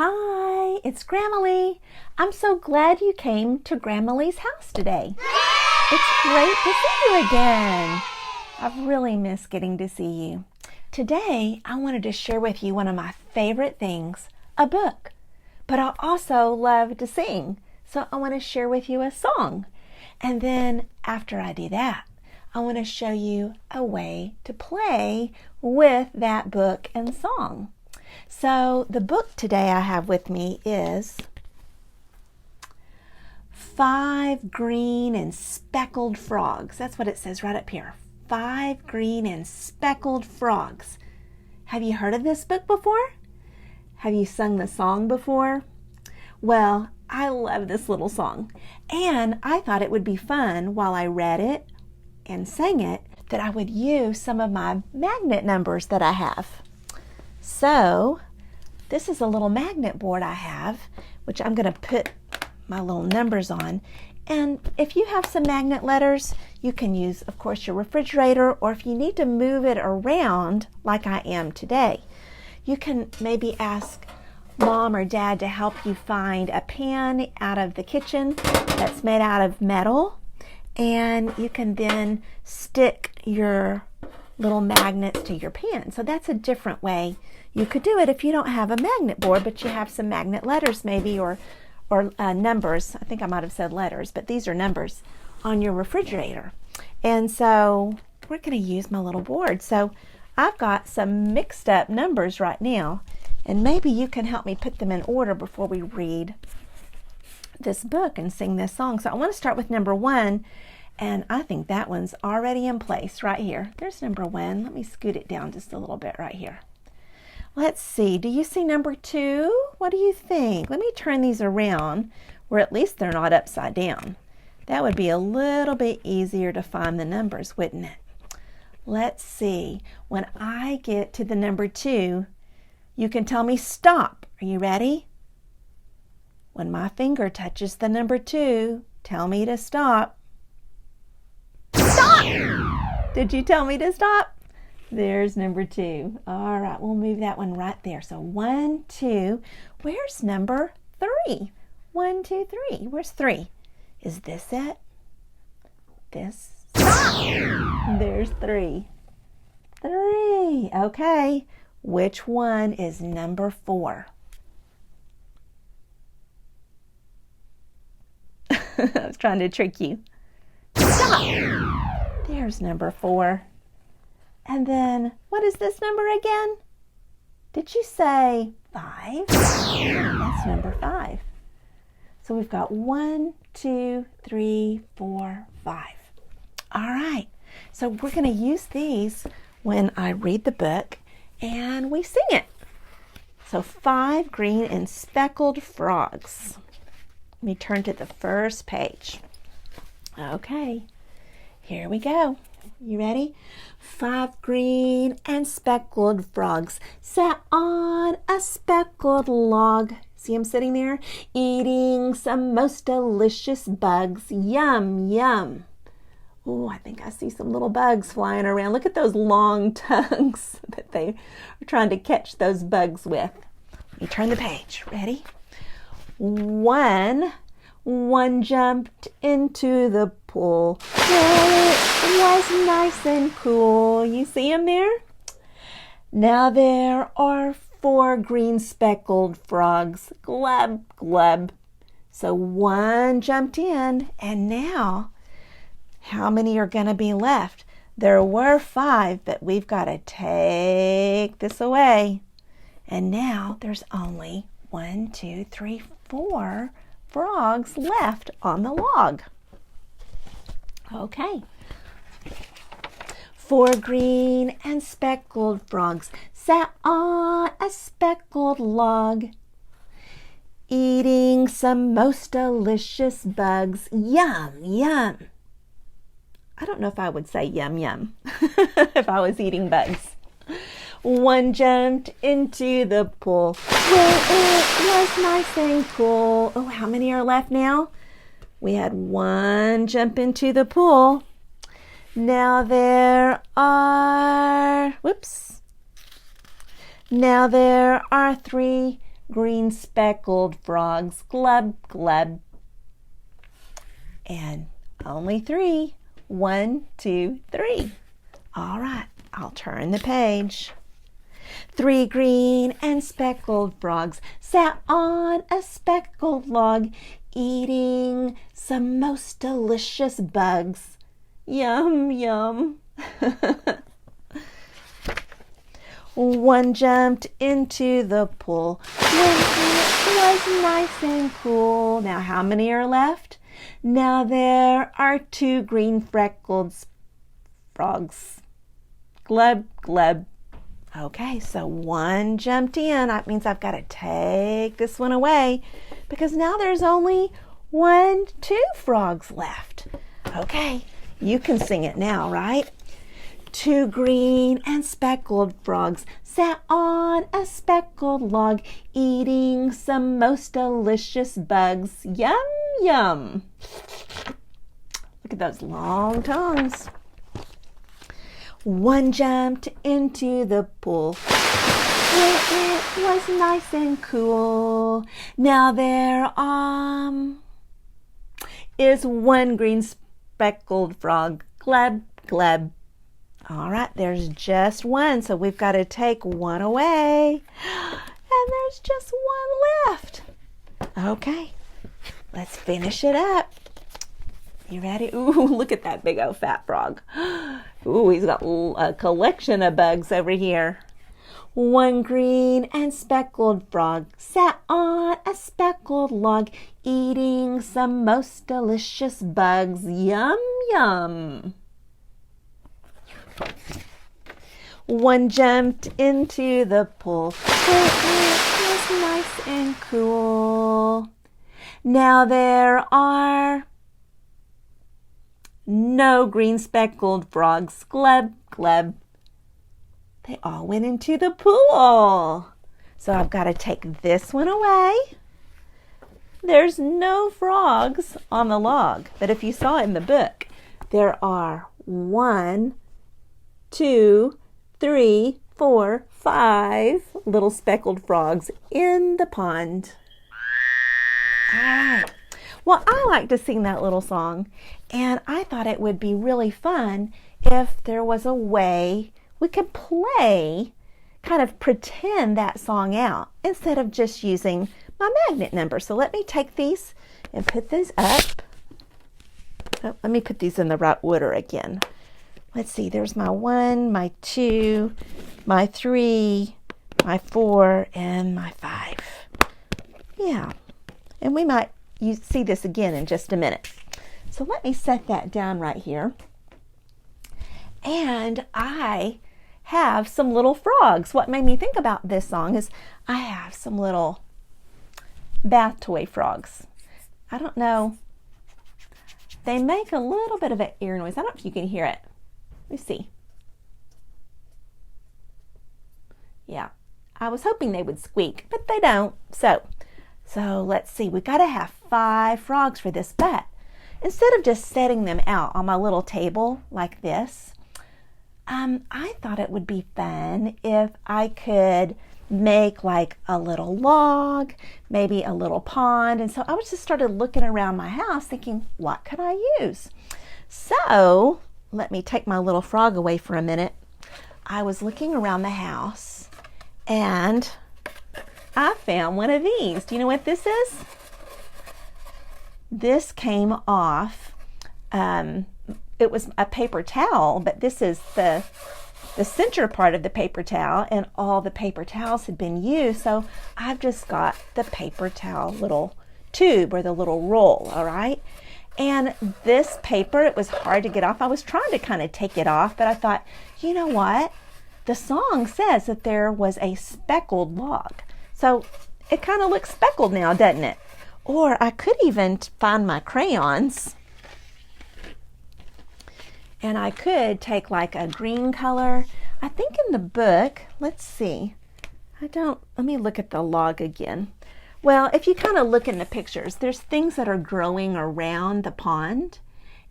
Hi, it's Grammilee. I'm so glad you came to Grammilee's house today. It's great to see you again. I've really missed getting to see you. Today, I wanted to share with you one of my favorite things, a book. But I also love to sing, so I want to share with you a song. And then after I do that, I want to show you a way to play with that book and song. So the book today I have with me is 5 Green and Speckled Frogs. That's what it says right up here. 5 Green and Speckled Frogs. Have you heard of this book before? Have you sung the song before? Well, I love this little song, and I thought it would be fun while I read it and sang it that I would use some of my magnet numbers that I have. So this is a little magnet board I have, which I'm going to put my little numbers on. And if you have some magnet letters, you can use, of course, your refrigerator, or if you need to move it around like I am today, you can maybe ask Mom or Dad to help you find a pan out of the kitchen that's made out of metal, and you can then stick your little magnets to your pan. So that's a different way you could do it if you don't have a magnet board, but you have some magnet letters maybe, or numbers. I think I might have said letters, but these are numbers on your refrigerator. And so we're going to use my little board. So I've got some mixed up numbers right now, and maybe you can help me put them in order before we read this book and sing this song. So I want to start with number 1, and I think that one's already in place right here. There's number 1. Let me scoot it down just a little bit right here. Let's see, do you see number 2? What do you think? Let me turn these around where at least they're not upside down. That would be a little bit easier to find the numbers, wouldn't it? Let's see, when I get to the number 2, you can tell me stop. Are you ready? When my finger touches the number 2, tell me to stop. Stop! Did you tell me to stop? There's number 2. All right, we'll move that one right there. So 1, 2. Where's number 3? 1, 2, 3. Where's 3? Is this it? This? Stop! There's 3. 3. Okay. Which one is number 4? I was trying to trick you. Stop! There's number 4. And then, what is this number again? Did you say 5? Yeah, that's number 5. So we've got 1, 2, 3, 4, 5. All right. So we're going to use these when I read the book and we sing it. So 5 Green and Speckled Frogs. Let me turn to the first page. Okay. Here we go. You ready? 5 green and speckled frogs sat on a speckled log. See him sitting there? Eating some most delicious bugs. Yum, yum. Oh, I think I see some little bugs flying around. Look at those long tongues that they are trying to catch those bugs with. Let me turn the page. Ready? One jumped into the pool where it was nice and cool. You see him there? Now there are 4 green speckled frogs. Glub, glub. So 1 jumped in, and now how many are going to be left? There were 5, but we've got to take this away. And now there's only 1, 2, 3, 4 frogs left on the log. Okay. 4 green and speckled frogs sat on a speckled log, eating some most delicious bugs. Yum, yum. I don't know if I would say yum, yum if I was eating bugs. 1 jumped into the pool where it was nice and cool. Oh, how many are left now? We had 1 jump into the pool. Now there are, Now there are 3 green speckled frogs, glub, glub. And only 3. 1, 2, 3. All right, I'll turn the page. 3 green and speckled frogs sat on a speckled log, eating some most delicious bugs. Yum, yum. One jumped into the pool when it was nice and cool. Now how many are left? Now there are 2 green freckled frogs. Glub, glub. Okay, so 1 jumped in. That means I've got to take this one away because now there's only 2 frogs left. Okay, you can sing it now, right? 2 green and speckled frogs sat on a speckled log, eating some most delicious bugs. Yum, yum. Look at those long tongues. 1 jumped into the pool where it was nice and cool. Now there is 1 green speckled frog. Glub, glub. All right, there's just 1, so we've got to take 1 away. And there's just 1 left. Okay, let's finish it up. You ready? Ooh, look at that big old fat frog. Ooh, he's got a collection of bugs over here. 1 green and speckled frog sat on a speckled log, eating some most delicious bugs. Yum, yum. 1 jumped into the pool where it was nice and cool. Now there are no green speckled frogs. Glub, glub. They all went into the pool. So I've got to take this one away. There's no frogs on the log, but if you saw in the book, there are 1, 2, 3, 4, 5 little speckled frogs in the pond. All right. Well, I like to sing that little song, and I thought it would be really fun if there was a way we could play, kind of pretend that song out instead of just using my magnet number. So let me take these and put these up. Oh, let me put these in the right order again. Let's see, there's my 1, my 2, my 3, my 4, and my 5. Yeah, and we might see this again in just a minute. So let me set that down right here. And I have some little frogs. What made me think about this song is I have some little bath toy frogs. I don't know. They make a little bit of an ear noise. I don't know if you can hear it. Let me see. Yeah, I was hoping they would squeak, but they don't. So let's see. We've got to have 5 frogs for this, but instead of just setting them out on my little table like this, I thought it would be fun if I could make like a little log, maybe a little pond. And so I just started looking around my house thinking, what could I use? So let me take my little frog away for a minute. I was looking around the house and I found one of these. Do you know what this is? This came off, it was a paper towel, but this is the center part of the paper towel, and all the paper towels had been used, so I've just got the paper towel little tube or the little roll, all right? And this paper, it was hard to get off. I was trying to kind of take it off, but I thought, you know what? The song says that there was a speckled log. So it kind of looks speckled now, doesn't it? Or I could even find my crayons and I could take like a green color. I think in the book, let's see. Let me look at the log again. Well, if you kind of look in the pictures, there's things that are growing around the pond.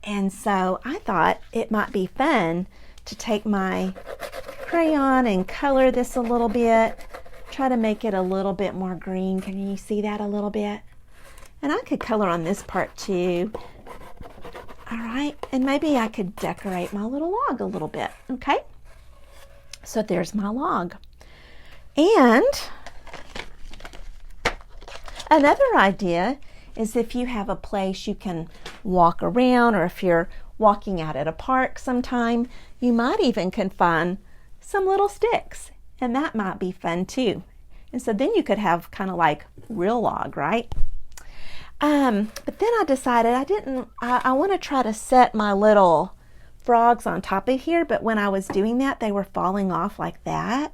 And so I thought it might be fun to take my crayon and color this a little bit. try to make it a little bit more green. Can you see that a little bit? And I could color on this part too. All right, and maybe I could decorate my little log a little bit, okay? So there's my log. And another idea is if you have a place you can walk around, or if you're walking out at a park sometime, you might even can find some little sticks, and that might be fun too. And so then you could have kind of like real log, right? But then I decided I want to try to set my little frogs on top of here, but when I was doing that, they were falling off like that.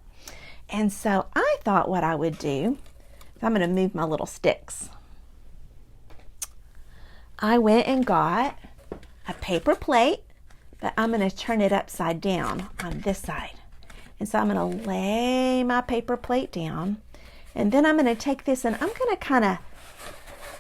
And so I thought what I would do, I'm going to move my little sticks. I went and got a paper plate, but I'm going to turn it upside down on this side. And so I'm going to lay my paper plate down, and then I'm going to take this and I'm going to kind of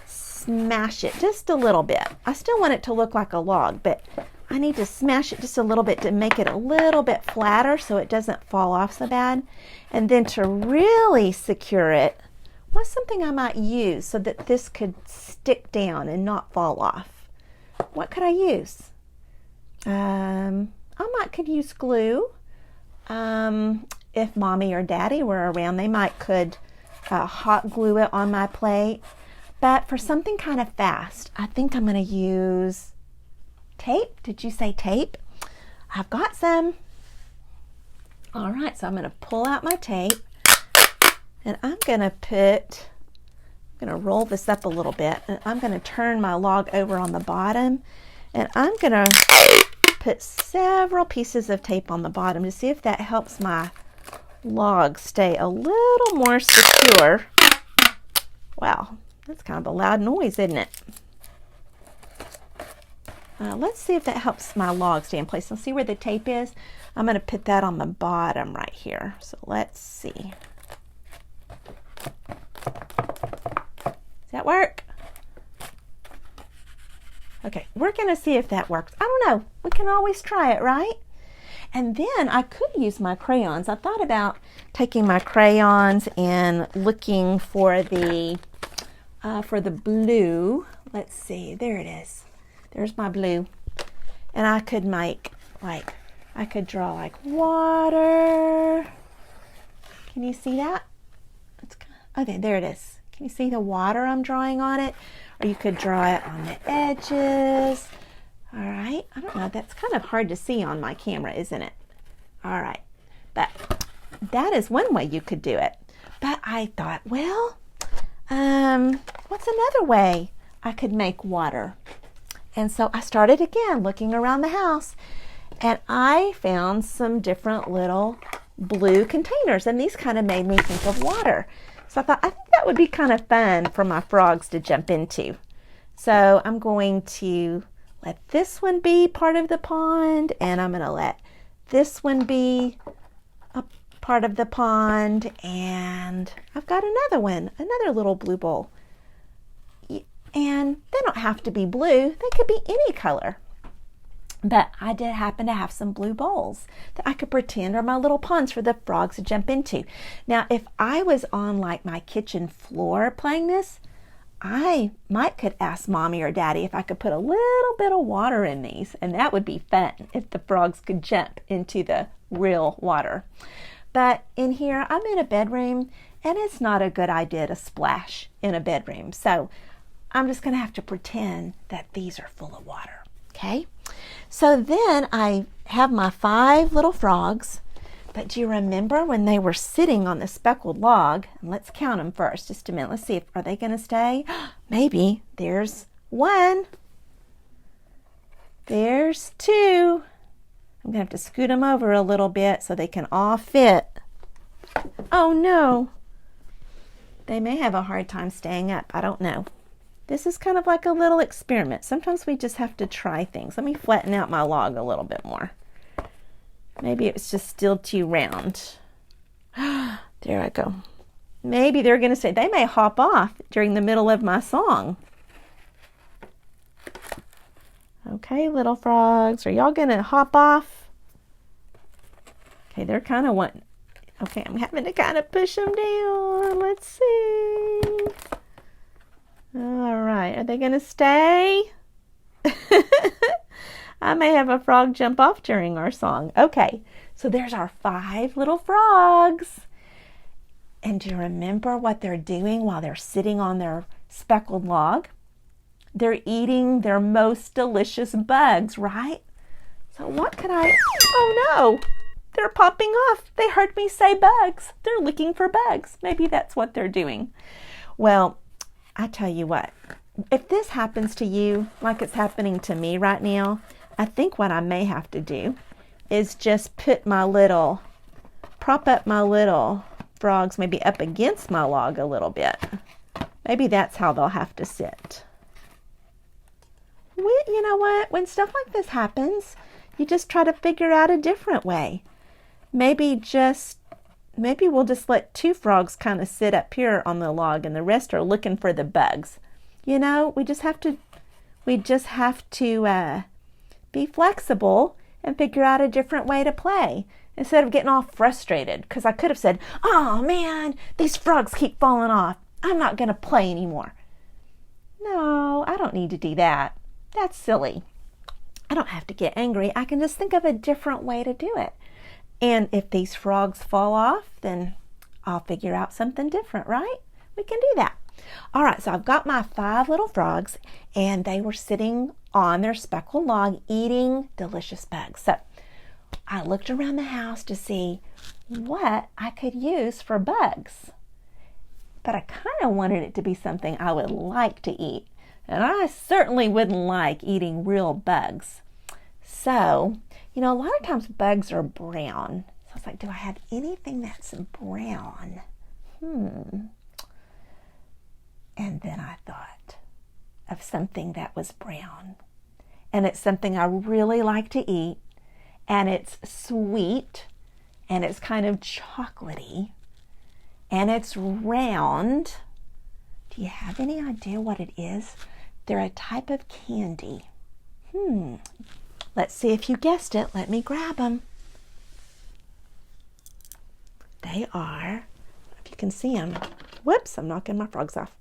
smash it just a little bit. I still want it to look like a log, but I need to smash it just a little bit to make it a little bit flatter so it doesn't fall off so bad. And then to really secure it, what's something I might use so that this could stick down and not fall off? What could I use? Could use glue. If mommy or daddy were around, they might could hot glue it on my plate. But for something kind of fast, I think I'm going to use tape. Did you say tape? I've got some. All right, so I'm going to pull out my tape, and I'm going to roll this up a little bit, and I'm going to turn my log over on the bottom, and I'm going to put several pieces of tape on the bottom to see if that helps my log stay a little more secure. Wow. That's kind of a loud noise, isn't it? Let's see if that helps my log stay in place. Let's see where the tape is. I'm going to put that on the bottom right here. So let's see. Does that work? Okay, we're going to see if that works. I don't know. We can always try it, right? And then I could use my crayons. I thought about taking my crayons and looking for the blue. Let's see, there it is. There's my blue. And I could make I could draw like water. Can you see that? Okay, there it is. Can you see the water I'm drawing on it? Or you could draw it on the edges. All right, I don't know, that's kind of hard to see on my camera, isn't it? All right, but that is one way you could do it. But I thought, well, what's another way I could make water? And so I started again looking around the house, and I found some different little blue containers, and these kind of made me think of water. So I thought, I think that would be kind of fun for my frogs to jump into. So I'm going to let this one be part of the pond, and I'm going to let this one be a part of the pond, and I've got another one, another little blue bowl. And they don't have to be blue, they could be any color. But I did happen to have some blue bowls that I could pretend are my little ponds for the frogs to jump into. Now, if I was on like my kitchen floor playing this, I could ask mommy or daddy if I could put a little bit of water in these, and that would be fun if the frogs could jump into the real water. But in here, I'm in a bedroom, and it's not a good idea to splash in a bedroom. So I'm just going to have to pretend that these are full of water, okay? So then I have my 5 little frogs, but do you remember when they were sitting on the speckled log? And let's count them first, just a minute. Let's see, are they going to stay? Maybe. There's 1. There's 2. I'm going to have to scoot them over a little bit so they can all fit. Oh no. They may have a hard time staying up. I don't know. This is kind of like a little experiment. Sometimes we just have to try things. Let me flatten out my log a little bit more. Maybe it's just still too round. There I go. Maybe they're going to say, they may hop off during the middle of my song. Okay, little frogs, are y'all going to hop off? Okay, they're kind of wanting, Okay, I'm having to kind of push them down. Let's see. All right, are they going to stay? I may have a frog jump off during our song. Okay, so there's our 5 little frogs. And do you remember what they're doing while they're sitting on their speckled log? They're eating their most delicious bugs, right? So what could I... Oh no! They're popping off. They heard me say bugs. They're looking for bugs. Maybe that's what they're doing. Well, I tell you what. If this happens to you like it's happening to me right now, I think what I may have to do is just prop up my little frogs maybe up against my log a little bit. Maybe that's how they'll have to sit. You know what? When stuff like this happens, you just try to figure out a different way. Maybe we'll just let 2 frogs kind of sit up here on the log and the rest are looking for the bugs. You know, we just have to be flexible and figure out a different way to play instead of getting all frustrated. Because I could have said, oh man, these frogs keep falling off. I'm not going to play anymore. No, I don't need to do that. That's silly. I don't have to get angry. I can just think of a different way to do it. And if these frogs fall off, then I'll figure out something different, right? We can do that. All right, so I've got my 5 little frogs, and they were sitting on their speckled log eating delicious bugs. So I looked around the house to see what I could use for bugs. But I kind of wanted it to be something I would like to eat. And I certainly wouldn't like eating real bugs. So, you know, a lot of times bugs are brown. So I was like, do I have anything that's brown? And then I thought of something that was brown. And it's something I really like to eat. And it's sweet. And it's kind of chocolatey. And it's round. Do you have any idea what it is? They're a type of candy. Let's see if you guessed it. Let me grab them. They are, if you can see them. Whoops, I'm knocking my frogs off.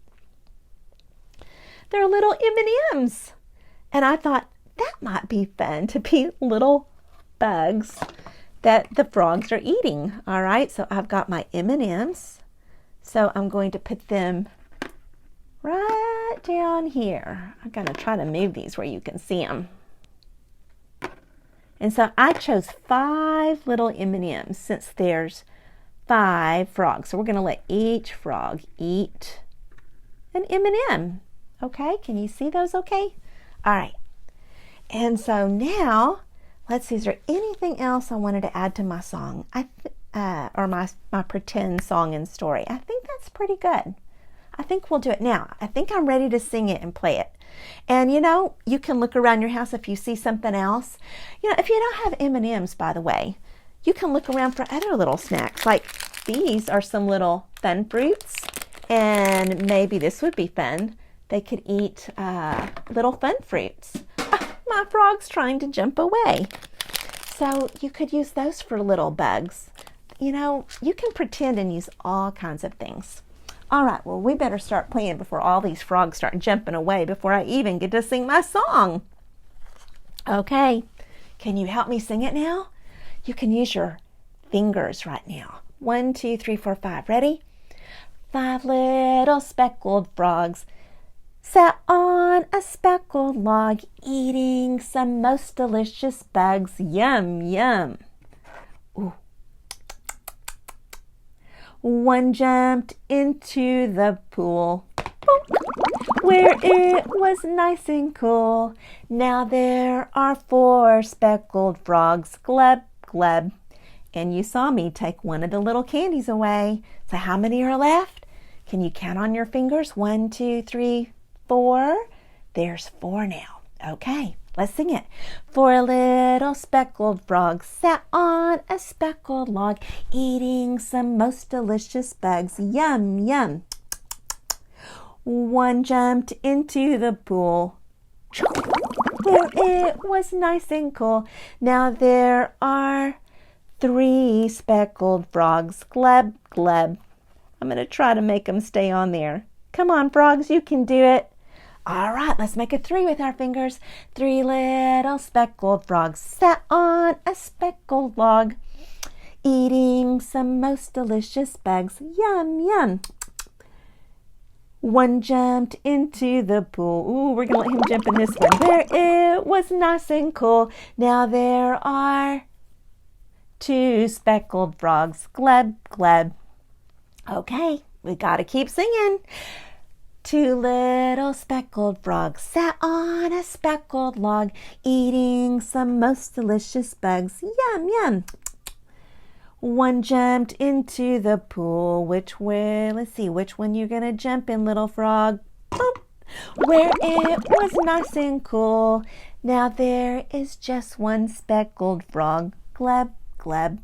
They're little M&Ms. And I thought that might be fun to be little bugs that the frogs are eating. All right, so I've got my M&Ms. So I'm going to put them right down here. I'm going to try to move these where you can see them. And so I chose 5 little M&Ms since there's 5 frogs. So we're going to let each frog eat an M&M. Okay, can you see those okay? All right. And so now, let's see, is there anything else I wanted to add to my song? Or my pretend song and story? I think that's pretty good. I think we'll do it now. I think I'm ready to sing it and play it. And you know, you can look around your house if you see something else. You know, if you don't have M&Ms, by the way, you can look around for other little snacks. Like these are some little fun fruits. And maybe this would be fun. They could eat little fun fruits. My frog's trying to jump away. So you could use those for little bugs. You know, you can pretend and use all kinds of things. All right, well, we better start playing before all these frogs start jumping away before I even get to sing my song. Okay, can you help me sing it now? You can use your fingers right now. 1, 2, 3, 4, 5. Ready? 5 little speckled frogs sat on a speckled log, eating some most delicious bugs. Yum, yum. Ooh. One jumped into the pool, where it was nice and cool. Now there are 4 speckled frogs, glub, glub. And you saw me take one of the little candies away. So how many are left? Can you count on your fingers? 1, 2, 3, 4. There's 4 now. Okay, let's sing it. 4 little speckled frogs sat on a speckled log, eating some most delicious bugs. Yum, yum. One jumped into the pool, where it was nice and cool. Now there are 3 speckled frogs, gleb, gleb. I'm going to try to make them stay on there. Come on, frogs, you can do it. All right, let's make a 3 with our fingers. 3 little speckled frogs sat on a speckled log, eating some most delicious bugs. Yum, yum. One jumped into the pool. Ooh, we're going to let him jump in this one, where it was nice and cool. Now there are 2 speckled frogs. Gleb, gleb. Okay, we got to keep singing. 2 little speckled frogs sat on a speckled log, eating some most delicious bugs. Yum, yum. One jumped into the pool. Which way? Let's see, which one you're going to jump in, little frog? Boop. Where it was nice and cool. Now there is just 1 speckled frog. Gleb, gleb.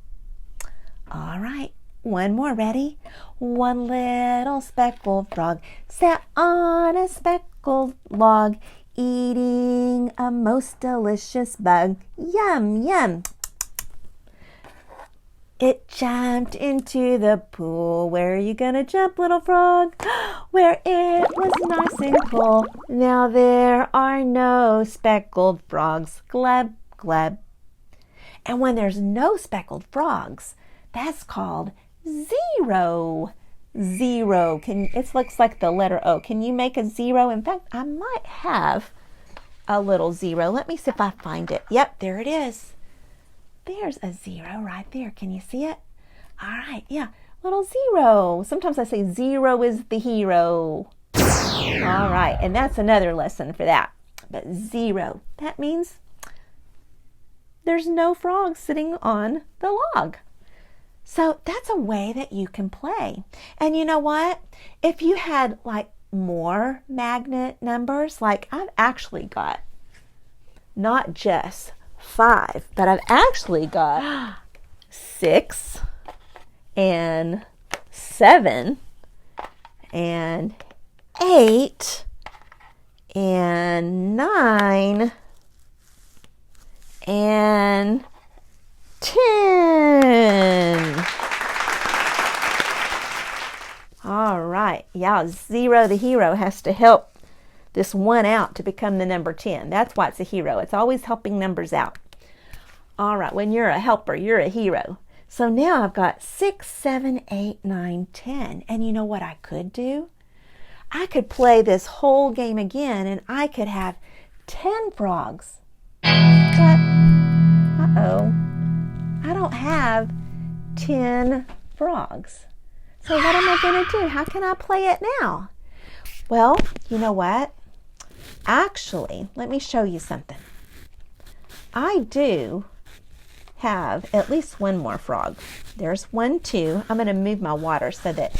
All right, one more. Ready? 1 little speckled frog sat on a speckled log, eating a most delicious bug. Yum, yum. It jumped into the pool. Where are you going to jump, little frog? Where it was nice and cool. Now there are no speckled frogs. Gleb, gleb. And when there's no speckled frogs, that's called 0. 0. It looks like the letter O. Can you make a 0? In fact, I might have a little 0. Let me see if I find it. Yep, there it is. There's a 0 right there. Can you see it? All right, yeah, little 0. Sometimes I say 0 is the hero. All right, and that's another lesson for that. But 0, that means there's no frogs sitting on the log. So that's a way that you can play. And you know what? If you had like more magnet numbers, like I've actually got not just 5, but I've actually got 6 and 7 and 8 and 9 and 10. All right. Yeah, 0, the hero, has to help this 1 out to become the number 10. That's why it's a hero. It's always helping numbers out. All right, when you're a helper, you're a hero. So now I've got 6, 7, 8, 9, 10. And you know what I could do? I could play this whole game again and I could have 10 frogs. But, uh-oh, I don't have 10 frogs. So what am I going to do? How can I play it now? Well, you know what? Actually, let me show you something. I do have at least 1 more frog. There's 1, 2. I'm going to move my water so that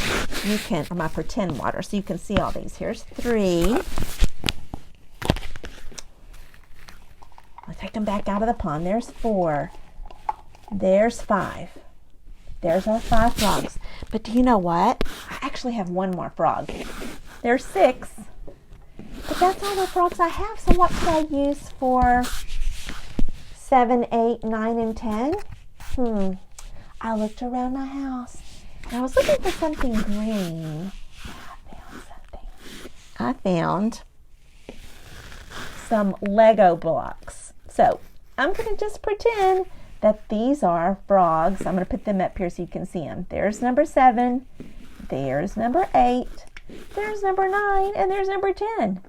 you can, or my pretend water, so you can see all these. Here's 3. I'll take them back out of the pond. There's 4. There's 5. There's our 5 frogs. But do you know what? I actually have 1 more frog. There's 6. But that's all the frogs I have. So what could I use for 7, 8, 9, and 10? I looked around my house and I was looking for something green. I found some Lego blocks. So I'm going to just pretend that these are frogs. I'm going to put them up here so you can see them. There's number 7. There's number 8. There's number 9. And there's number 10.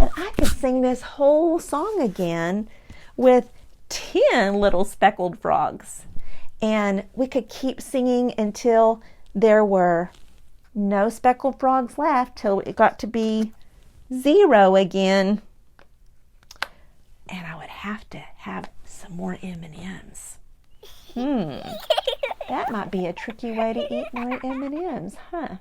And I could sing this whole song again with 10 little speckled frogs. And we could keep singing until there were no speckled frogs left, till it got to be 0 again. And I would have to have some more M&Ms. That might be a tricky way to eat more M&Ms, huh?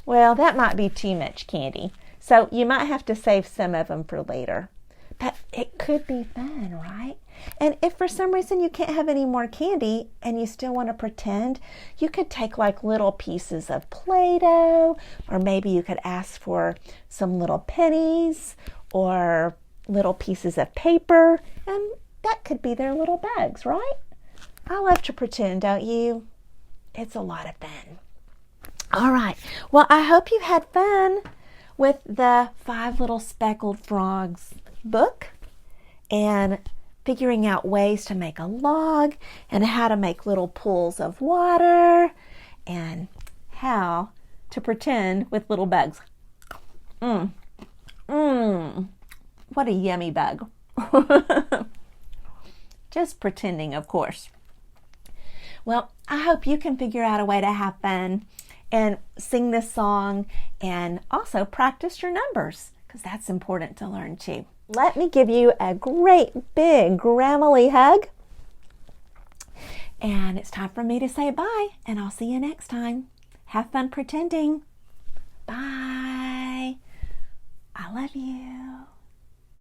Well, that might be too much candy. So you might have to save some of them for later. But it could be fun, right? And if for some reason you can't have any more candy and you still want to pretend, you could take like little pieces of Play-Doh, or maybe you could ask for some little pennies or little pieces of paper, and that could be their little bags, right? I love to pretend, don't you? It's a lot of fun. All right. Well, I hope you had fun with the 5 Little Speckled Frogs book and figuring out ways to make a log and how to make little pools of water and how to pretend with little bugs. What a yummy bug. Just pretending, of course. Well, I hope you can figure out a way to have fun and sing this song and also practice your numbers because that's important to learn too. Let me give you a great big Grammilee hug. And it's time for me to say bye, and I'll see you next time. Have fun pretending. Bye. I love you.